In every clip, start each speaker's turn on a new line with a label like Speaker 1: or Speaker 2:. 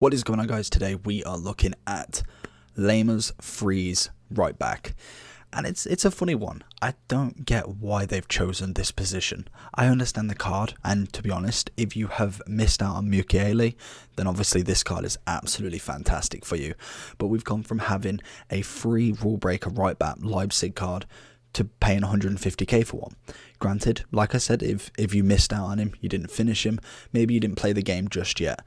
Speaker 1: What is going on, guys? Today we are looking at Laimer's freeze right back, and it's a funny one. I don't get why they've chosen this position. I understand the card, and to be honest, if you have missed out on Mukiele, then obviously this card is absolutely fantastic for you. But we've gone from having a free rule breaker right back Leipzig card to paying 150k for one. Granted, like I said, if you missed out on him, you didn't finish him, maybe you didn't play the game just yet,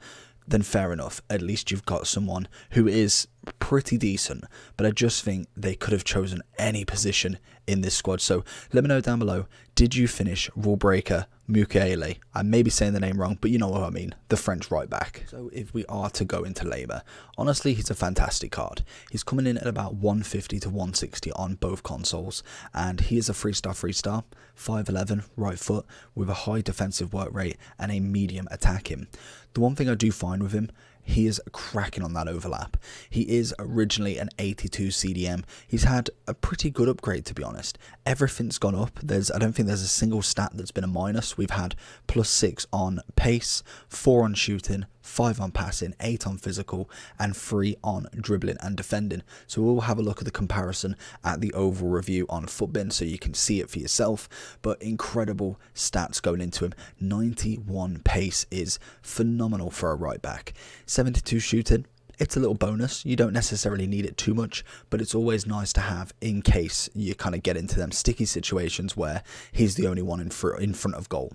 Speaker 1: then fair enough. At least you've got someone who is pretty decent. But I just think they could have chosen any position in this squad. So let me know down below, did you finish rule breaker Mukiele? I may be saying the name wrong, but you know what I mean, the French right back. So if we are to go into Laimer, honestly, he's a fantastic card. He's coming in at about 150 to 160 on both consoles, and he is a 3-star, 5'11", right foot with a high defensive work rate and a medium attacking. The one thing I do find with him, he is cracking on that overlap. He is originally an 82 CDM. He's had a pretty good upgrade, to be honest. Everything's gone up. I don't think there's a single stat that's been a minus. We've had +6 on pace, 4 on shooting, 5 on passing, 8 on physical, and 3 on dribbling and defending. So we'll have a look at the comparison at the overall review on Footbin so you can see it for yourself. But incredible stats going into him. 91 pace is phenomenal for a right back. 72 shooting. It's a little bonus. You don't necessarily need it too much, but it's always nice to have in case you kind of get into them sticky situations where he's the only one in front of goal.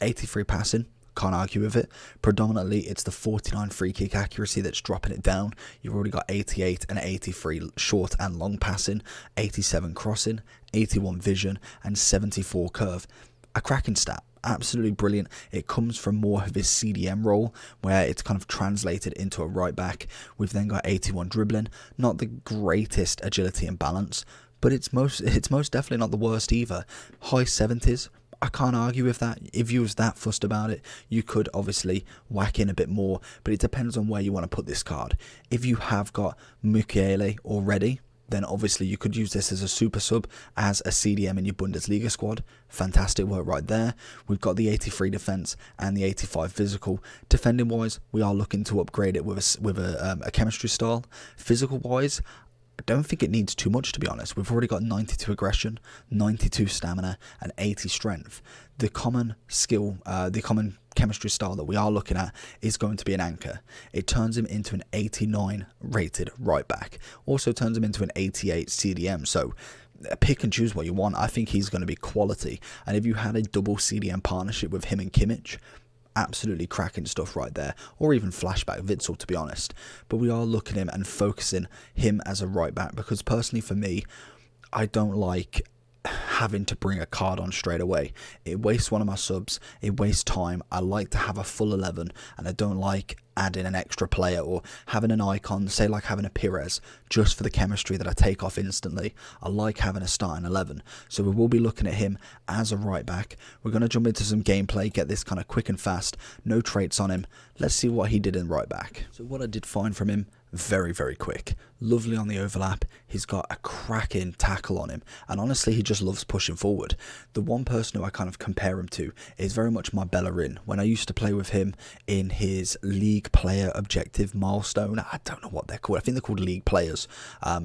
Speaker 1: 83 passing. Can't argue with it. Predominantly it's the 49 free kick accuracy that's dropping it down. You've already got 88 and 83 short and long passing, 87 crossing, 81 vision, and 74 curve. A cracking stat. Absolutely brilliant. It comes from more of his CDM role where it's kind of translated into a right back. We've then got 81 dribbling, not the greatest agility and balance, but it's most definitely not the worst either. High 70s. I can't argue with that. If you was that fussed about it, you could obviously whack in a bit more, but it depends on where you want to put this card. If you have got Mukiele already, then obviously you could use this as a super sub, as a CDM in your Bundesliga squad. Fantastic work right there. We've got the 83 defense and the 85 physical. Defending wise, we are looking to upgrade it with a chemistry style. Physical wise, I don't think it needs too much, to be honest. We've already got 92 aggression, 92 stamina, and 80 strength. The common skill, the common chemistry style that we are looking at is going to be an anchor. It turns him into an 89 rated right back. Also turns him into an 88 CDM. So pick and choose what you want. I think he's going to be quality. And if you had a double CDM partnership with him and Kimmich, absolutely cracking stuff right there, or even flashback Witzel, to be honest. But we are looking at him and focusing him as a right back, because personally for me, I don't like having to bring a card on straight away. It wastes one of my subs, it wastes time. I like to have a full 11, and I don't like adding an extra player or having an icon, say like having a Pires, just for the chemistry that I take off instantly. I like having a starting 11. So we will be looking at him as a right back. We're going to jump into some gameplay, get this kind of quick and fast, no traits on him. Let's see what he did in right back. So what I did find from him, very quick. Lovely on the overlap. He's got a cracking tackle on him, and honestly he just loves pushing forward. The one person who I kind of compare him to is very much my Bellerin. When I used to play with him in his league player objective milestone, I don't know what they're called, I think they're called league players,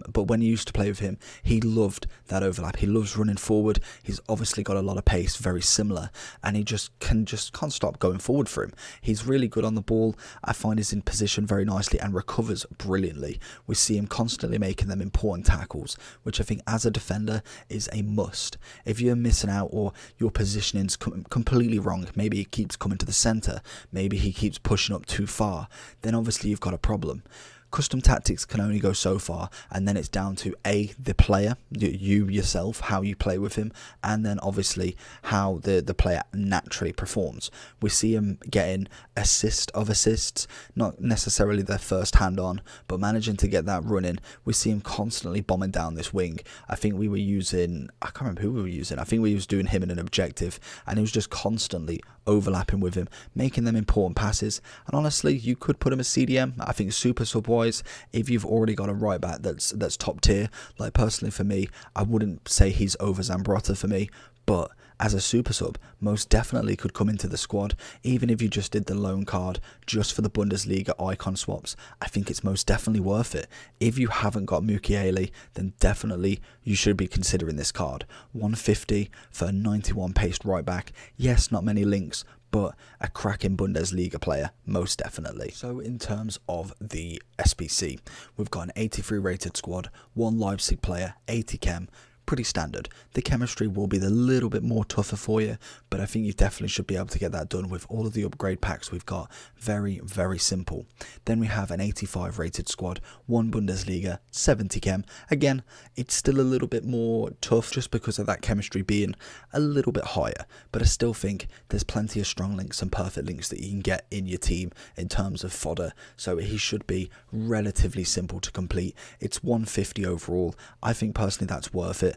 Speaker 1: but when you used to play with him, he loved that overlap. He loves running forward. He's obviously got a lot of pace, very similar, and he can't stop going forward for him. He's really good on the ball. I find he's in position very nicely and recovers brilliantly. We see him constantly making them important tackles, which I think as a defender is a must. If you're missing out or your positioning's completely wrong, maybe he keeps coming to the center, maybe he keeps pushing up too far, then obviously you've got a problem. Custom tactics can only go so far, and then it's down to the player, you yourself, how you play with him, and then obviously how the player naturally performs. We see him getting assists, not necessarily their first hand on, but managing to get that running. We see him constantly bombing down this wing. I think we were using, I can't remember who we were using, I think we was doing him in an objective, and he was just constantly overlapping with him, making them important passes. And honestly, you could put him as CDM. I think super sub wise, if you've already got a right back that's top tier, like personally for me, I wouldn't say he's over Zambrotta for me, but as a super sub, most definitely could come into the squad. Even if you just did the loan card just for the Bundesliga icon swaps, I think it's most definitely worth it. If you haven't got Mukiele, then definitely you should be considering this card. 150 for a 91 paced right back. Yes, not many links, but a cracking Bundesliga player, most definitely. So in terms of the SBC, we've got an 83 rated squad, 1 Leipzig player, 80 chem, pretty standard. The chemistry will be a little bit more tougher for you, but I think you definitely should be able to get that done with all of the upgrade packs we've got. Very, very simple. Then we have an 85 rated squad, 1 Bundesliga, 70 chem. Again, it's still a little bit more tough just because of that chemistry being a little bit higher, but I still think there's plenty of strong links and perfect links that you can get in your team in terms of fodder, so he should be relatively simple to complete. It's 150 overall. I think personally that's worth it.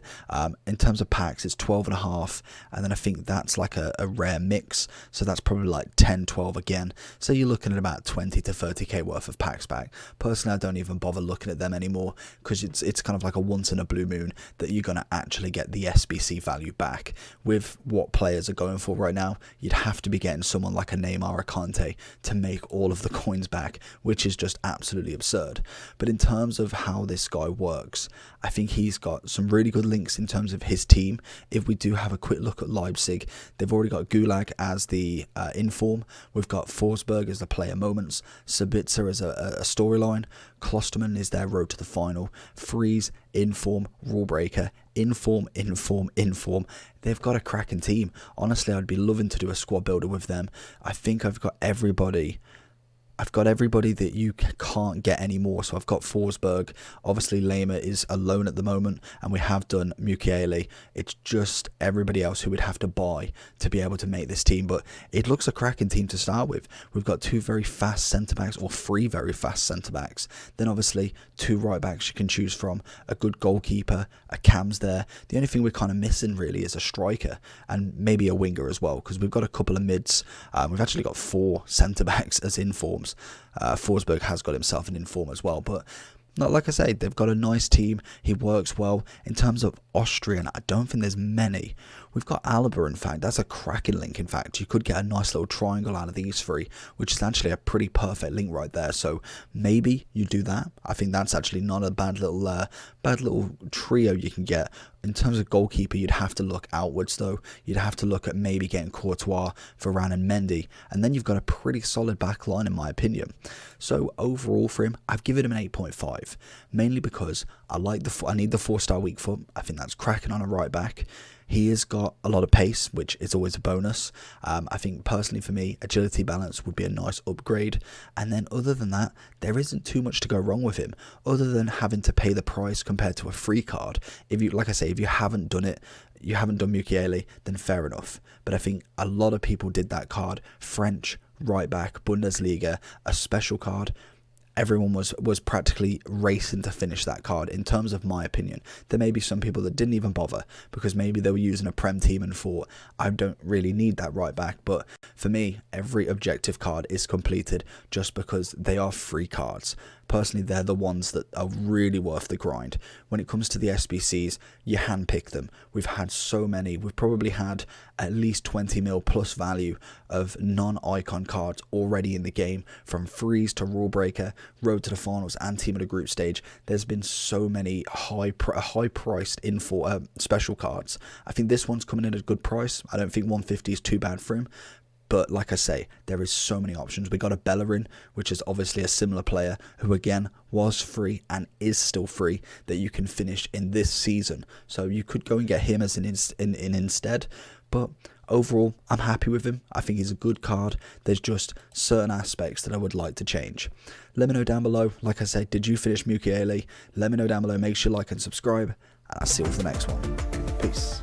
Speaker 1: In terms of packs, it's 12.5, and then I think that's like a rare mix, so that's probably like 10, 12 again. So you're looking at about 20 to 30k worth of packs back. Personally, I don't even bother looking at them anymore because it's kind of like a once in a blue moon that you're going to actually get the SBC value back. With what players are going for right now, you'd have to be getting someone like a Neymar or Kante to make all of the coins back, which is just absolutely absurd. But in terms of how this guy works, I think he's got some really good links in terms of his team. If we do have a quick look at Leipzig, they've already got Gulag as the inform. We've got Forsberg as the player moments, Sabitzer as a storyline, Klosterman is their road to the final, Freeze, inform, rule breaker, inform. They've got a cracking team. Honestly, I'd be loving to do a squad builder with them. I think I've got everybody that you can't get anymore. So I've got Forsberg. Obviously, Laimer is alone at the moment, and we have done Mukiele. It's just everybody else who would have to buy to be able to make this team. But it looks a cracking team to start with. We've got 2 very fast centre-backs, or 3 very fast centre-backs. Then obviously 2 right-backs you can choose from. A good goalkeeper, a Cam's there. The only thing we're kind of missing really is a striker, and maybe a winger as well, because we've got a couple of mids. We've actually got 4 centre-backs as informs. Forsberg has got himself an inform as well, but like I say, they've got a nice team. He works well. In terms of Austrian, I don't think there's many. We've got Alaba, in fact. That's a cracking link, in fact. You could get a nice little triangle out of these 3, which is actually a pretty perfect link right there. So maybe you do that. I think that's actually not a bad little trio you can get. In terms of goalkeeper, you'd have to look outwards, though. You'd have to look at maybe getting Courtois, Varane and Mendy. And then you've got a pretty solid back line, in my opinion. So overall for him, I've given him an 8.5. Mainly because I need the 4-star weak foot. I think that's cracking on a right back. He has got a lot of pace, which is always a bonus. I think personally for me, agility balance would be a nice upgrade. And then other than that, there isn't too much to go wrong with him, other than having to pay the price compared to a free card. If you, like I say, if you haven't done it, you haven't done Mukiele, then fair enough. But I think a lot of people did that card. French, right back, Bundesliga, a special card. Everyone was practically racing to finish that card, in terms of my opinion. There may be some people that didn't even bother because maybe they were using a Prem team and thought, I don't really need that right back. But for me, every objective card is completed just because they are free cards. Personally, they're the ones that are really worth the grind. When it comes to the SBCs, you handpick them. We've had so many. We've probably had at least 20 mil plus value of non-icon cards already in the game, from Freeze to Rule Breaker, Road to the Finals and Team of the Group Stage. There's been so many high-priced info special cards. I think this one's coming in at a good price. I don't think 150 is too bad for him. But like I say, there is so many options. We got a Bellerin, which is obviously a similar player who again was free and is still free, that you can finish in this season. So you could go and get him as an instead. But overall, I'm happy with him. I think he's a good card. There's just certain aspects that I would like to change. Let me know down below. Like I said, did you finish Mukiele? Let me know down below. Make sure you like and subscribe. And I'll see you for the next one. Peace.